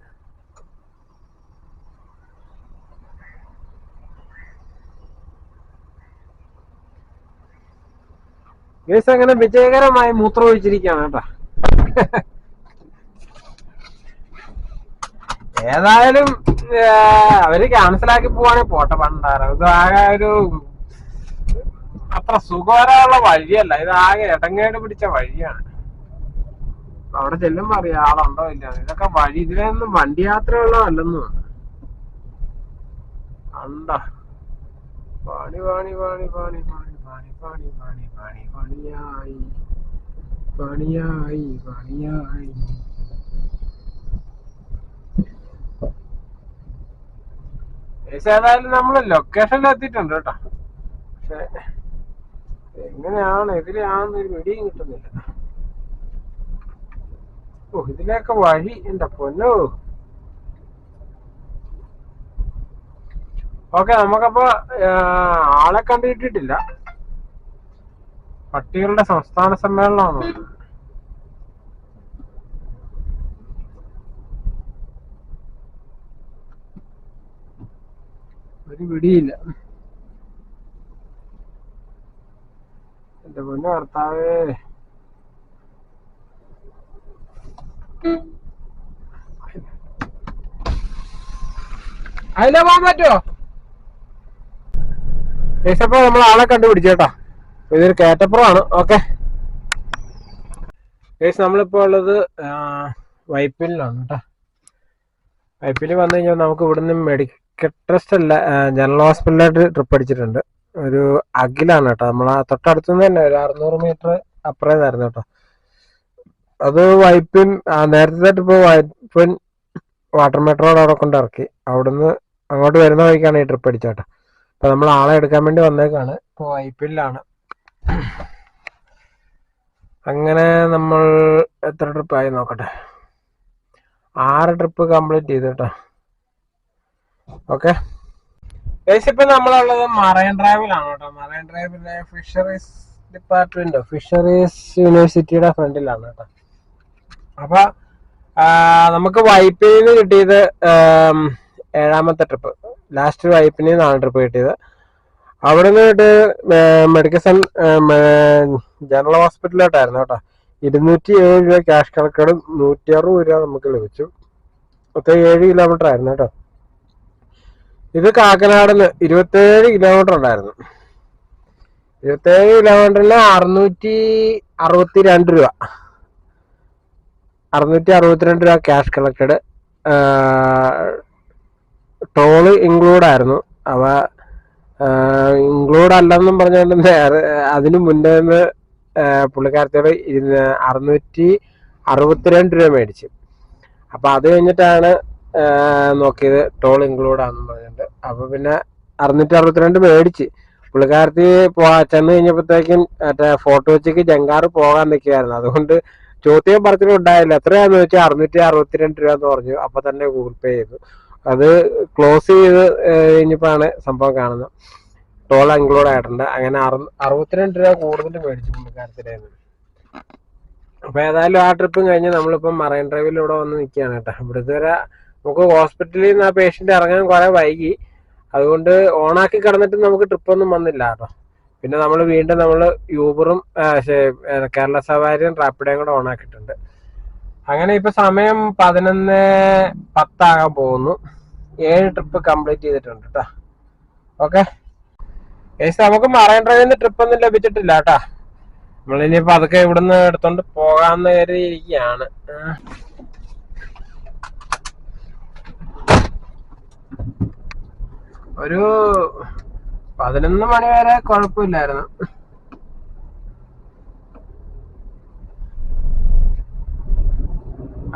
A: ഗൈസ്, അങ്ങനെ വിജയകരമായി മൂത്രം ഒഴിച്ചിരിക്കുകയാണ് കേട്ടോ. ഏതായാലും അവര് ക്യാൻസലാക്കി പോവാണെങ്കിൽ പോട്ടെ, പണ്ടാരം. ഇത് ആകെ ഒരു അത്ര സുഖകരമുള്ള വഴിയല്ല. ഇത് ആകെ ഇടങ്ങേട് പിടിച്ച വഴിയാണ്. അവിടെ ചെല്ലുമ്പോ അറിയാം ആളുണ്ടോ ഇല്ല. ഇതൊക്കെ വഴി, ഇതിനൊന്നും വണ്ടി യാത്രയുള്ളതല്ലെന്ന് അണ്ടാ. പണി പണി പണി പണി പണി പണി പണി പണി പണി പണിയായി പണിയായി പണിയായി. ഏതായാലും നമ്മള് ലൊക്കേഷനിൽ എത്തിയിട്ടുണ്ട് കേട്ടോ. പക്ഷെ എങ്ങനെയാണ് എതിരെയാണെന്നൊരു പിടിയും കിട്ടുന്നില്ല. ഓ, ഇതിലേക്ക് വഴി എന്റെ പൊന്നോ. ഓക്കെ, നമുക്കപ്പോ ആളെ കണ്ടുകിട്ടിട്ടില്ല. പട്ടികളുടെ സംസ്ഥാന സമ്മേളനമാണോ? ഒരു പിടിയില്ല എന്റെ പൊന്നു ഭർത്താവേ. അതിലെ പോകാൻ പറ്റുമോ? ഏസപ്പോ നമ്മൾ ആളെ കണ്ടുപിടിച്ചേട്ടാ. ഇതൊരു കയറ്റപ്പുറമാണ്. ഓക്കെ ഏസ്, നമ്മളിപ്പോ ഉള്ളത് വൈപ്പിലാണ് കേട്ടോ. വൈപ്പിൽ വന്നു കഴിഞ്ഞാൽ നമുക്ക് ഇവിടുന്ന് മെഡിക്കൽ ട്രസ്റ്റ് അല്ല, ജനറൽ ഹോസ്പിറ്റലിലായിട്ട് ട്രിപ്പ് അടിച്ചിട്ടുണ്ട്. ഒരു അഖിലാണ് കേട്ടോ. നമ്മളാ തൊട്ടടുത്തുനിന്ന് തന്നെ ഒരു 600 മീറ്റർ അപ്പുറേതായിരുന്നു കേട്ടോ. അത് വൈപ്പിൻ നേരത്തെ ട്രിപ്പ് വൈപ്പിൻ വാട്ടർ മെട്രോഡ് അവിടെ കൊണ്ട് ഇറക്കി. അവിടുന്ന് അങ്ങോട്ട് വരുന്ന വഴിക്കാണ് ഈ ട്രിപ്പ് അടിച്ചേട്ടോ. അപ്പൊ നമ്മൾ ആളെ എടുക്കാൻ വേണ്ടി വന്നേക്കാണ്. ഇപ്പൊ വൈപ്പിലാണ്. അങ്ങനെ നമ്മൾ എത്ര ട്രിപ്പായി നോക്കട്ടെ. 6 ട്രിപ്പ് കംപ്ലീറ്റ് ചെയ്തു കേട്ടോ. ഓക്കെ, ഇപ്പൊ നമ്മളുള്ളത് മറൈൻ ഡ്രൈവിലാണ് കേട്ടോ. മറൈൻ ഡ്രൈവിലെ ഫിഷറീസ് ഡിപ്പാർട്ട്മെന്റ്, ഫിഷറീസ് യൂണിവേഴ്സിറ്റിയുടെ ഫ്രണ്ടിലാണ് കേട്ടോ. അപ്പൊ നമുക്ക് വൈപ്പിന് കിട്ടിയത് 7ാമത്തെ ട്രിപ്പ്. ലാസ്റ്റ് വൈപ്പിന് 4 ട്രിപ്പ് കിട്ടിയത്. അവിടെ നിന്നിട്ട് മെഡിക്കൽ ജനറൽ ഹോസ്പിറ്റലിലോട്ടായിരുന്നു കേട്ടോ. 207 രൂപ ക്യാഷ് കളക്ടഡ്, 160 രൂപ നമുക്ക് ലഭിച്ചു. മൊത്തം 7 കിലോമീറ്റർ ആയിരുന്നു കേട്ടോ. ഇത് കാക്കനാടിന് 27 കിലോമീറ്റർ ഉണ്ടായിരുന്നു. 27 കിലോമീറ്ററിന് 662 രൂപ, 662 രൂപ ക്യാഷ് കളക്ടഡ്. ടോള് ഇൻക്ലൂഡ് ആയിരുന്നു. അവ ഇൻക്ലൂഡ് അല്ലെന്നും പറഞ്ഞുകൊണ്ട് അതിന് മുന്നേ പുള്ളിക്കാരത്തോട് 662 രൂപ മേടിച്ചു. അപ്പൊ അത് കഴിഞ്ഞിട്ടാണ് നോക്കിയത് ടോൾ ഇൻക്ലൂഡ് ആണെന്ന് പറഞ്ഞിട്ട്. അപ്പൊ പിന്നെ 662 മേടിച്ച് പുള്ളിക്കാരത്തി ചെന്ന് കഴിഞ്ഞപ്പോഴത്തേക്കും മറ്റേ ഫോട്ടോ വെച്ചേക്ക് ജങ്കാറ് പോകാൻ നിൽക്കുകയായിരുന്നു. അതുകൊണ്ട് ചോദ്യം പറച്ചിലും ഉണ്ടായില്ല. എത്രയാന്ന് ചോദിച്ചാൽ 662 രൂപ എന്ന് പറഞ്ഞു. അപ്പൊ തന്നെ ഗൂഗിൾ പേ ചെയ്തു. അത് ക്ലോസ് ചെയ്ത് കഴിഞ്ഞപ്പോഴാണ് സംഭവം കാണുന്നത്. ടോൾ ഇൻക്ലൂഡ് ആയിട്ടുണ്ട്. അങ്ങനെ 62 രൂപ കൂടുതൽ മേടിച്ചു പുള്ളിക്കാരത്തിൻ്റെ. അപ്പൊ ഏതായാലും ആ ട്രിപ്പും കഴിഞ്ഞ് നമ്മളിപ്പം മറൈൻ ഡ്രൈവിലൂടെ വന്ന് നിൽക്കുകയാണ് കേട്ടോ. ഇവിടുത്തെ വരെ നമുക്ക് ഹോസ്പിറ്റലിൽ നിന്ന് ആ പേഷ്യന്റ് ഇറങ്ങാൻ കുറെ വൈകി. അതുകൊണ്ട് ഓണാക്കി കിടന്നിട്ട് നമുക്ക് ട്രിപ്പൊന്നും വന്നില്ല കേട്ടോ. പിന്നെ നമ്മൾ വീണ്ടും യൂബറും കേരള സവാരിയും റാപ്പിഡോയും കൂടെ ഓണാക്കിയിട്ടുണ്ട്. അങ്ങനെ ഇപ്പൊ സമയം 11:10 ആകാൻ പോകുന്നു. 7 ട്രിപ്പ് കംപ്ലീറ്റ് ചെയ്തിട്ടുണ്ട് കേട്ടോ. ഓക്കെ, നമുക്ക് മറൈൻ ഡ്രൈവിൽ നിന്ന് ട്രിപ്പ് ഒന്നും ലഭിച്ചിട്ടില്ല കേട്ടാ. നമ്മളിനിയിപ്പോ അതൊക്കെ ഇവിടുന്ന് എടുത്തോണ്ട് പോകാന്ന് കരുതിയിരിക്കുകയാണ്. ഒരു 11 മണി വരെ കുഴപ്പമില്ലായിരുന്നു.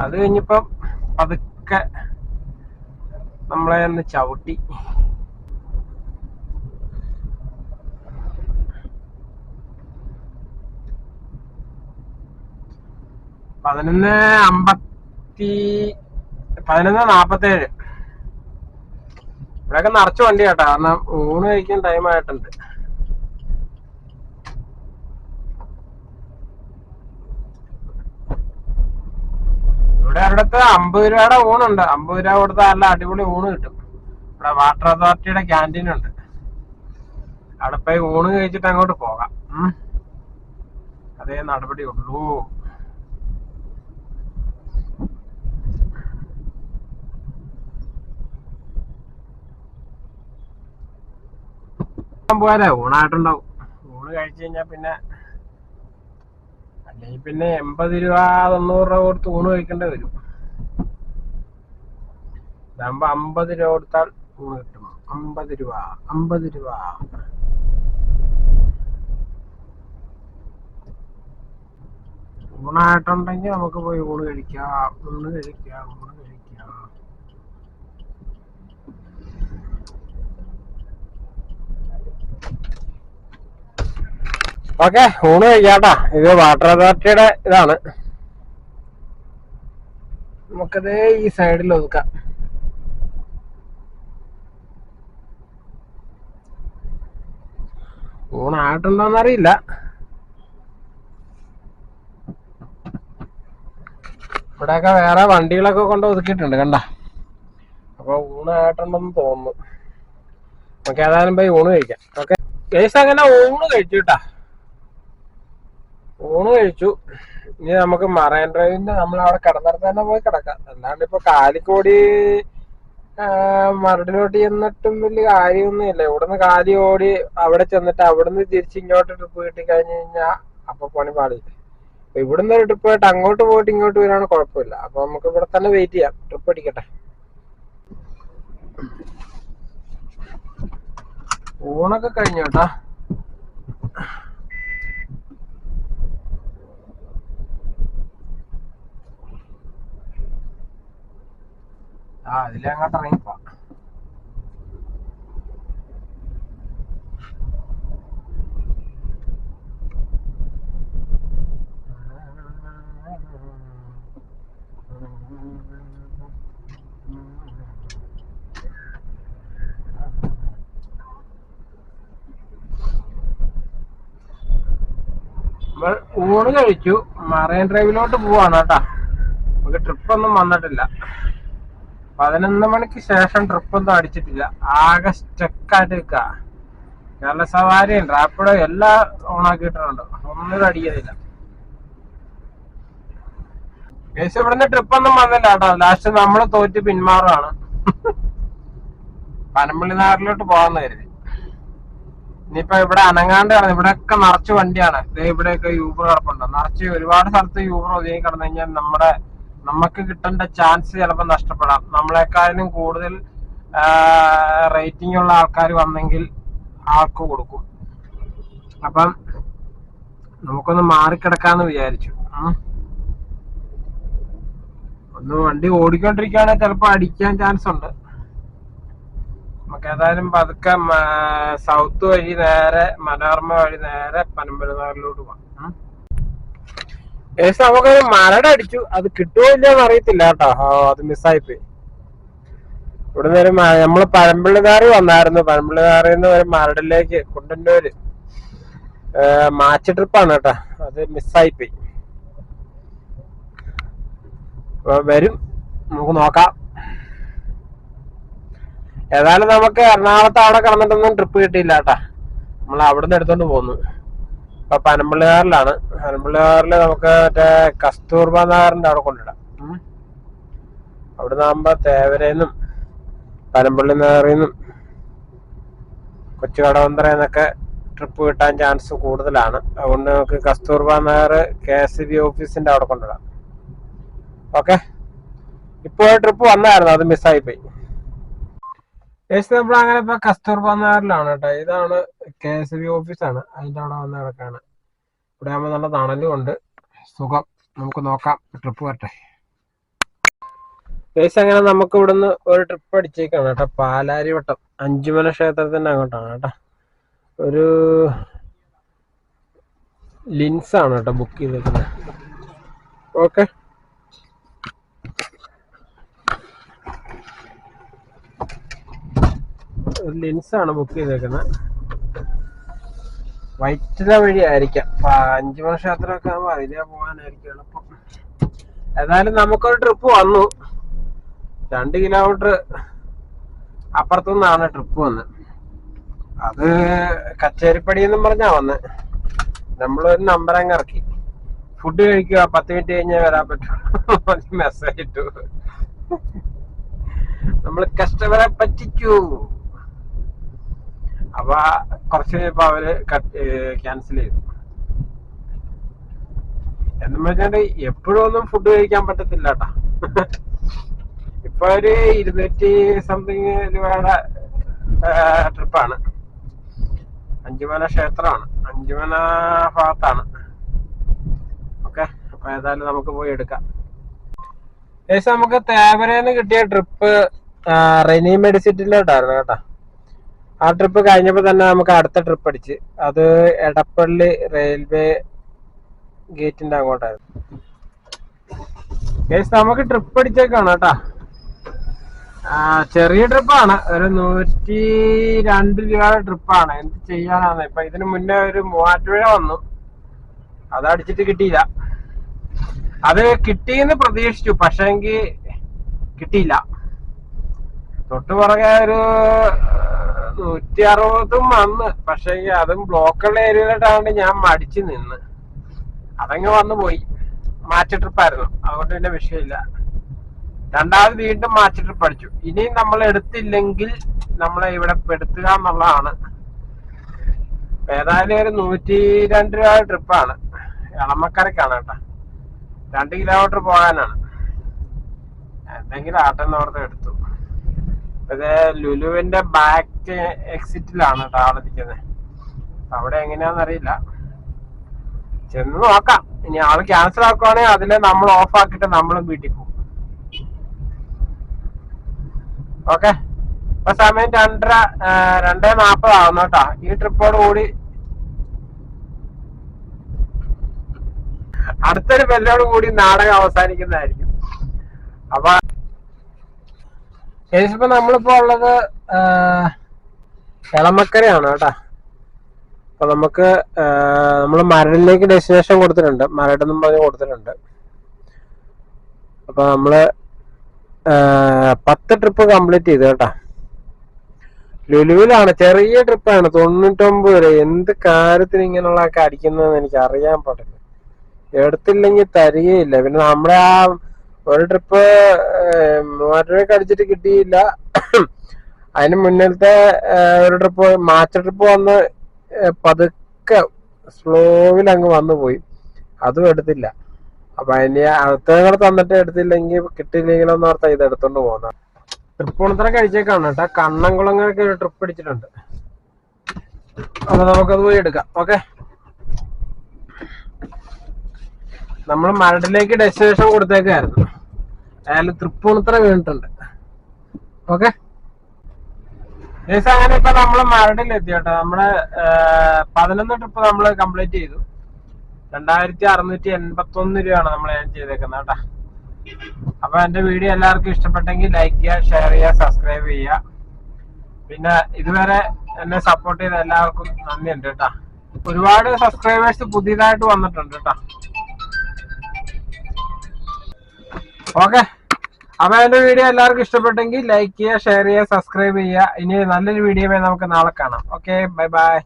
A: അത് കഴിഞ്ഞപ്പം പതുക്കെ നമ്മളെ ഒന്ന് ചവിട്ടി. പതിനൊന്ന് 11:47. ഇവിടെയൊക്കെ നിറച്ച് വണ്ടി കേട്ടോ. കാരണം ഊണ് കഴിക്കാൻ ടൈം ആയിട്ടുണ്ട്. ഇവിടെ ഒരിടത്ത് 50 രൂപയുടെ ഊണുണ്ട്. 50 രൂപ കൊടുത്താൽ നല്ല അടിപൊളി ഊണ് കിട്ടും. ഇവിടെ വാട്ടർ അതോറിറ്റിയുടെ ക്യാൻറ്റീൻ ഉണ്ട്. അവിടെ പോയി ഊണ് കഴിച്ചിട്ട് അങ്ങോട്ട് പോകാം. അതേ നടപടി ഉള്ളൂ. പോയാലേ ഊണായിട്ടുണ്ടാവും. ഊണ് കഴിച്ചു കഴിഞ്ഞാൽ പിന്നെ അല്ലെങ്കിൽ പിന്നെ 80 രൂപ 90 രൂപ കൊടുത്ത് ഊണ് കഴിക്കേണ്ടി വരും. ഇതാകുമ്പോ 50 രൂപ കൊടുത്താൽ ഊണ് കിട്ടും. 50 രൂപ. ഊണായിട്ടുണ്ടെങ്കിൽ നമുക്ക് പോയി ഊണ് കഴിക്കാം. ഓക്കെ, ഊണ് കഴിക്കാട്ടാ. ഇത് വാട്ടർ അതോറിറ്റിയുടെ ഇതാണ്. നമുക്കത് ഈ സൈഡിൽ ഒതുക്കാം. ഊണായിട്ടുണ്ടോന്നറിയില്ല. ഇവിടെയൊക്കെ വേറെ വണ്ടികളൊക്കെ കൊണ്ട് ഒതുക്കിയിട്ടുണ്ട് കണ്ട. അപ്പൊ ഊണായിട്ടുണ്ടെന്ന് തോന്നുന്നു. നമുക്ക് ഏതായാലും പോയി ഊണ് കഴിക്കാം. ഓക്കെ കേസ്, അങ്ങനെ ഊണ് കഴിച്ചു കേട്ടാ. ഊണ് കഴിച്ചു. ഇനി നമുക്ക് മറൈൻ ഡ്രൈവിന്റെ നമ്മൾ അവിടെ കിടന്നിടത്ത് തന്നെ പോയി കിടക്കാം. അല്ലാണ്ട് ഇപ്പൊ കാലിക്കോടി മരടിലോട്ട് ചെന്നിട്ടും വലിയ കാര്യമൊന്നും ഇല്ല. ഇവിടുന്ന് കാലി ഓടി അവിടെ ചെന്നിട്ട് അവിടുന്ന് തിരിച്ച് ഇങ്ങോട്ട് ട്രിപ്പ് കിട്ടി കഴിഞ്ഞു കഴിഞ്ഞാൽ അപ്പൊ പണി പാടില്ല. ഇവിടുന്ന് ഒരു ട്രിപ്പ് പോയിട്ട് അങ്ങോട്ട് പോയിട്ട് ഇങ്ങോട്ട് വരാണ് കുഴപ്പമില്ല. അപ്പൊ നമുക്ക് ഇവിടെ തന്നെ വെയിറ്റ് ചെയ്യാം, ട്രിപ്പ് അടിക്കട്ടെ. ഊണൊക്കെ കഴിഞ്ഞു കേട്ടാ. അതിലങ്ങോട്ട് ഇറങ്ങിപ്പോ. നമ്മൾ ഊണ് കഴിച്ചു, മറൈൻ ഡ്രൈവിലോട്ട് പോവാണ് കേട്ടാ. നമുക്ക് ട്രിപ്പൊന്നും വന്നിട്ടില്ല. 11 മണിക്ക് ശേഷം ട്രിപ്പൊന്നും അടിച്ചിട്ടില്ല. ആകെ സ്റ്റക്കായിട്ട് നിൽക്കുക. കേരള സവാരിയും റാപ്പിഡോ എല്ലാം ഓണാക്കിയിട്ടുണ്ട്, ഒന്നും അടിക്കുന്നില്ല. ഏകദേശം ഇവിടുന്ന് ട്രിപ്പൊന്നും വന്നില്ല കേട്ടോ. ലാസ്റ്റ് നമ്മൾ തോറ്റ് പിന്മാറുകയാണ്. പനമ്പള്ളി നായരിലോട്ട് പോകാന്ന് കരുതി. ഇനിയിപ്പോ ഇവിടെ അനങ്ങാണ്ട് കിടന്ന് ഇവിടെയൊക്കെ നിറച്ച് വണ്ടിയാണ്. ഇവിടെയൊക്കെ യൂബർ കിടപ്പുണ്ട് നിറച്ച്. ഒരുപാട് സ്ഥലത്ത് യൂബർ ഒതുങ്ങി കിടന്നു കഴിഞ്ഞാൽ നമുക്ക് കിട്ടേണ്ട ചാൻസ് ചിലപ്പോൾ നഷ്ടപ്പെടാം. നമ്മളെക്കാളും കൂടുതൽ റേറ്റിംഗ് ഉള്ള ആൾക്കാർ വന്നെങ്കിൽ ആൾക്ക് കൊടുക്കും. അപ്പം നമുക്കൊന്ന് മാറിക്കിടക്കാന്ന് വിചാരിച്ചു. ഒന്ന് വണ്ടി ഓടിക്കൊണ്ടിരിക്കുകയാണെങ്കിൽ ചിലപ്പോൾ അടിക്കാൻ ചാൻസ് ഉണ്ട്. നമുക്ക് ഏതായാലും പതുക്കെ സൗത്ത് വഴി നേരെ മനോരമ വഴി നേരെ പനമ്പലനാറിലോട്ട് പോകാം. ഏകദേശം നമുക്കൊരു മരട് അടിച്ചു. അത് കിട്ടുമോ ഇല്ലെന്ന് അറിയത്തില്ല കേട്ടോ. അത് മിസ്സായിപ്പോയി. ഇവിടുന്ന് ഒരു നമ്മള് പനമ്പള്ളിനാറി വന്നായിരുന്നു. പനമ്പള്ളിനാറിൽ നിന്ന് ഒരു മരടിലേക്ക് കുണ്ടന്നൂര് മാച്ച് ട്രിപ്പാണ് കേട്ടോ. അത് മിസ്സായിപ്പോയി. വരും, നമുക്ക് നോക്കാം. ഏതായാലും നമുക്ക് എറണാകുളത്ത് അവിടെ കിടന്നിട്ടൊന്നും ട്രിപ്പ് കിട്ടിയില്ല കേട്ടാ. നമ്മൾ അവിടുന്ന് എടുത്തോണ്ട് പോന്നു. ഇപ്പൊ പനമ്പള്ളിയാറിലാണ്. പനമ്പള്ളിയാറില് നമുക്ക് മറ്റേ കസ്തൂർബ നഗറിന്റെ അവിടെ കൊണ്ടിടാം. അവിടുന്ന് ആകുമ്പോ തേവരേന്നും പനമ്പള്ളി നഗറിന്നും കൊച്ചു കടവന്തറന്നൊക്കെ ട്രിപ്പ് കിട്ടാൻ ചാൻസ് കൂടുതലാണ്. അതുകൊണ്ട് നമുക്ക് കസ്തൂർബ നഗർ KSB ഓഫീസിന്റെ അവിടെ കൊണ്ടിടാം. ഓക്കെ, ഇപ്പൊ ട്രിപ്പ് വന്നായിരുന്നു, അത് മിസ്സായിപ്പോയി. നമ്മൾ അങ്ങനെ ഇപ്പൊ കസ്തൂർബ നഗറിലാണ് കേട്ടോ. ഇതാണ് KSB ഓഫീസാണ്. അതിന്റെ അവിടെ വന്ന് കിടക്കാണ്. ഇവിടെ ആകുമ്പോൾ നല്ല തണലും ഉണ്ട്, സുഖം. നമുക്ക് നോക്കാം, ട്രിപ്പ് വരട്ടെ. അങ്ങനെ നമുക്ക് ഇവിടുന്ന് ഒരു ട്രിപ്പ് അടിച്ചേക്കാണ് കേട്ടോ. പാലാരിവട്ടം അഞ്ചുമല ക്ഷേത്രത്തിന്റെ അങ്ങോട്ടാണ് കേട്ടോ. ഒരു ലിൻസ് ആണ് കേട്ടോ ബുക്ക് ചെയ്തേക്കുന്നത്. ഓക്കെ, ഒരു ലിൻസാണ് ബുക്ക് ചെയ്തേക്കുന്നത്. വൈറ്റില വഴി ആയിരിക്കാം. 5 മണി ക്ഷേത്രമൊക്കെ ആകുമ്പോൾ അതിലേ പോകാനായിരിക്കും എളുപ്പം. ഏതായാലും നമുക്കൊരു ട്രിപ്പ് വന്നു. 2 കിലോമീറ്റർ അപ്പുറത്തു നിന്നാണ് ട്രിപ്പ് വന്നത്. അത് കച്ചേരിപ്പടി എന്നും പറഞ്ഞാ വന്നത്. നമ്മളൊരു നമ്പർ അങ്ങ് ഇറക്കി. ഫുഡ് കഴിക്കുക, 10 മിനിറ്റ് കഴിഞ്ഞാൽ വരാൻ പറ്റും. മെസ്സേജ് ഇട്ടു. നമ്മൾ കസ്റ്റമറെ പറ്റിച്ചു. അപ്പൊ കുറച്ച് കഴിഞ്ഞപ്പോ അവര് ക്യാൻസൽ ചെയ്തു. എന്നു വെച്ചാല് എപ്പോഴും ഒന്നും ഫുഡ് കഴിക്കാൻ പറ്റത്തില്ല കേട്ടാ. ഇപ്പൊ ഒരു 200 സംതിങ് രൂപയുടെ ട്രിപ്പാണ്. അഞ്ചുമല ക്ഷേത്രമാണ്, അഞ്ചുമല ഭാഗത്താണ്. ഓക്കെ, അപ്പൊ ഏതായാലും നമുക്ക് പോയി എടുക്കാം. ഏകദേശം നമുക്ക് തേവരേന്ന് കിട്ടിയ ട്രിപ്പ് റെനി മെഡിസിറ്റിലോട്ടായിരുന്നു കേട്ടോ. ആ ട്രിപ്പ് കഴിഞ്ഞപ്പോൾ തന്നെ നമുക്ക് അടുത്ത ട്രിപ്പ് അടിച്ച്. അത് എടപ്പള്ളി റെയിൽവേ ഗേറ്റിന്റെ അങ്ങോട്ടായിരുന്നു. നമുക്ക് ട്രിപ്പ് അടിച്ചേക്കാണ് കേട്ടാ. ചെറിയ ട്രിപ്പാണ്, ഒരു 102 രൂപയുടെ ട്രിപ്പാണ്. എന്ത് ചെയ്യാനാണ്. ഇപ്പൊ ഇതിനു മുന്നേ ഒരു മൂവാറ്റുപുഴ വന്നു, അതടിച്ചിട്ട് കിട്ടിയില്ല. അത് കിട്ടിയെന്ന് പ്രതീക്ഷിച്ചു, പക്ഷെങ്കിൽ കിട്ടിയില്ല. തൊട്ട് പുറകെ ഒരു 160 വന്ന്, പക്ഷെ അതും ബ്ലോക്കുള്ള ഏരിയയിലോട്ടാണ് ഞാൻ മടിച്ചു നിന്ന്. അതങ്ങ് വന്നു പോയി. മാച്ച് ട്രിപ്പായിരുന്നു, അതുകൊണ്ട് പിന്നെ വിഷയമില്ല. രണ്ടാമത് വീണ്ടും മാച്ച് ട്രിപ്പ് അടിച്ചു. ഇനിയും നമ്മൾ എടുത്തില്ലെങ്കിൽ നമ്മളെ ഇവിടെ പെടുത്തുക എന്നുള്ളതാണ്. ഏതായാലും ഒരു 102 രൂപ ട്രിപ്പാണ്. എളമക്കരക്കാണ് കേട്ടോ, 2 കിലോമീറ്റർ പോകാനാണ്. എന്തെങ്കിലും ആട്ടെന്ന് ഓർത്ത് എടുത്തു. ഇത് ലുലുവിന്റെ ബാക്ക് എക്സിറ്റിലാണ് കേട്ടോ ആള് നിൽക്കുന്നത്. അവിടെ എങ്ങനെയാണെന്നറിയില്ല, ചെന്ന് നോക്കാം. ഇനി ആള് ക്യാൻസൽ ആക്കുവാണെങ്കിൽ അതിലെ നമ്മൾ ഓഫ് ആക്കിയിട്ട് നമ്മളും വീട്ടിൽ പോകും. ഓക്കെ, ഇപ്പൊ സമയം 2:40 ആവുന്നു കേട്ടോ. ഈ ട്രിപ്പോട് കൂടി അടുത്തൊരു ബെല്ലോട് കൂടി നാടകം അവസാനിക്കുന്നതായിരിക്കും. അപ്പൊ ഇപ്പൊ നമ്മളിപ്പോ ഉള്ളത് എളമക്കരയാണ് കേട്ടാ. അപ്പൊ നമുക്ക് നമ്മള് മരടിലേക്ക് ഡെസ്റ്റിനേഷൻ കൊടുത്തിട്ടുണ്ട്, മരടെന്നും പറഞ്ഞ് കൊടുത്തിട്ടുണ്ട്. അപ്പൊ നമ്മള് 10 ട്രിപ്പ് കംപ്ലീറ്റ് ചെയ്തു കേട്ടാ. ലുലുവിലാണ്, ചെറിയ ട്രിപ്പാണ്, 99 രൂപ. എന്ത് കാര്യത്തിന് ഇങ്ങനെയുള്ളതൊക്കെ അടിക്കുന്നതെന്ന് എനിക്ക് അറിയാൻ പാടില്ല. എടുത്തില്ലെങ്കിൽ തരികയില്ല. പിന്നെ നമ്മുടെ ആ ഒരു ട്രിപ്പ് 3000 രൂപയ്ക്ക് അടിച്ചിട്ട് കിട്ടിയില്ല. അതിന് മുന്നിലത്തെ ഒരു ട്രിപ്പ് മാച്ച് ട്രിപ്പ് വന്ന് പതുക്കെ സ്ലോവിൽ അങ്ങ് വന്നു പോയി, അതും എടുത്തില്ല. അപ്പൊ അതിന് അടുത്തങ്ങൾ തന്നിട്ട് എടുത്തില്ലെങ്കിൽ കിട്ടിയില്ലെങ്കിലൊന്നും ഓർത്താ ഇത് എടുത്തോണ്ട് പോകുന്ന. തൃപ്പൂണിത്തറ കഴിച്ചേക്കാണ് കേട്ടോ. കണ്ണംകുളങ്ങൾക്ക് ഒരു ട്രിപ്പ് അടിച്ചിട്ടുണ്ട്, അപ്പൊ നമുക്കത് പോയി എടുക്കാം. ഓക്കെ, നമ്മൾ മരടിലേക്ക് ഡെസ്റ്റിനേഷൻ കൊടുത്തേക്കായിരുന്നു, അയാൾ തൃപ്പൂണിത്തറ വീണിട്ടുണ്ട്. ഓക്കെ, അങ്ങനെ ഇപ്പൊ നമ്മള് മരടിലെത്തി കേട്ടോ. നമ്മുടെ 11 ട്രിപ്പ് നമ്മൾ കംപ്ലീറ്റ് ചെയ്തു. 2681 രൂപയാണ് നമ്മൾ ഏൺ ചെയ്തേക്കുന്നത് കേട്ടോ. അപ്പൊ എന്റെ വീഡിയോ എല്ലാവർക്കും ഇഷ്ടപ്പെട്ടെങ്കിൽ ലൈക്ക് ചെയ്യുക, ഷെയർ ചെയ്യുക, സബ്സ്ക്രൈബ് ചെയ്യുക. പിന്നെ ഇതുവരെ എന്നെ സപ്പോർട്ട് ചെയ്ത എല്ലാവർക്കും നന്ദിയുണ്ട് കേട്ടോ. ഒരുപാട് സബ്സ്ക്രൈബേഴ്സ് പുതിയതായിട്ട് വന്നിട്ടുണ്ട് കേട്ടോ. ഓക്കെ, അപ്പൊ എന്റെ വീഡിയോ എല്ലാവർക്കും ഇഷ്ടപ്പെട്ടെങ്കിൽ ലൈക്ക് ചെയ്യുക, ഷെയർ ചെയ്യുക, സബ്സ്ക്രൈബ് ചെയ്യുക. ഇനി നല്ലൊരു വീഡിയോ നമുക്ക് നാളെ കാണാം. Okay, bye bye.